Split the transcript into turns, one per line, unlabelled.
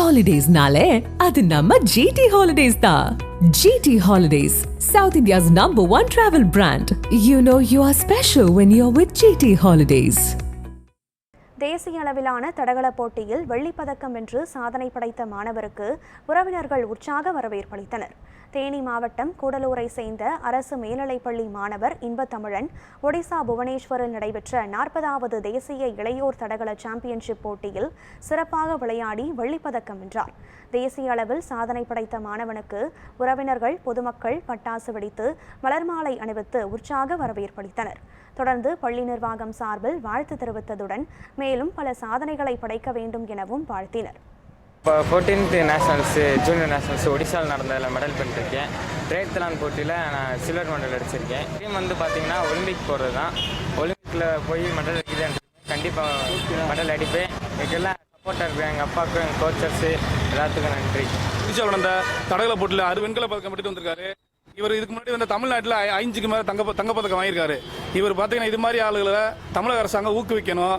Holidays-nale, adu namma GT Holidays da. GT Holidays, South India's #1 travel brand. You know you are special when you're with GT Holidays.
தேசிய அளவிலான தடகள போட்டியில் வெள்ளிப்பதக்கம் வென்று சாதனை படைத்த மாணவருக்கு உறவினர்கள் உற்சாக வரவேற்பளித்தனர். தேனி மாவட்டம் கூடலூரை சேர்ந்த அரசு மேல்நிலைப்பள்ளி மாணவர் இன்பத்தமிழன் ஒடிசா புவனேஸ்வரில் நடைபெற்ற 40வது தேசிய இளையோர் தடகள சாம்பியன்ஷிப் போட்டியில் சிறப்பாக விளையாடி வெள்ளிப்பதக்கம் வென்றார். தேசிய அளவில் சாதனை படைத்த மாணவனுக்கு உறவினர்கள், பொதுமக்கள் பட்டாசு வெடித்து மலர்மாலை அணிவித்து உற்சாக வரவேற்பளித்தனர். தொடர்ந்து பள்ளி நிர்வாகம் சார்பில் வாழ்த்து தெரிவித்ததுடன் மேலும் பல சாதனைகளை படைக்க வேண்டும் எனவும் வாழ்த்தினர்.
இப்போ 14th நேஷனல்ஸு ஜூனியர் நேஷனல்ஸ் ஒடிசாவில் நடந்ததில் மெடல் பண்ணிருக்கேன். ட்ரேத்லான் போட்டியில் நான் சில்வர் மெடல் அடிச்சிருக்கேன். டீம் பார்த்தீங்கன்னா ஒலிம்பிக் போகிறது தான். ஒலிம்பிக்கில் போய் மெடல் அடிக்கிறேன். கண்டிப்பாக மெடல் அடிப்பேன். இதுக்கெல்லாம் சப்போர்ட்டாக இருக்கேன் எங்கள் அப்பாவுக்கும், எங்கள் கோச்சர்ஸு எல்லாத்துக்கும் நன்றி.
ஒடிசாவில் நடந்த தடகள போட்டியில் 6 வெண்கல பதக்கம் பெற்று வந்திருக்காரு. இவர் இதுக்கு முன்னாடி வந்து தமிழ்நாட்டில் 5க்கு மேலே தங்கப்பதக்கம் வாங்கியிருக்காரு. இவர் பார்த்தீங்கன்னா இது மாதிரி ஆளுகளை தமிழக அரசாங்கம் ஊக்குவிக்கணும்.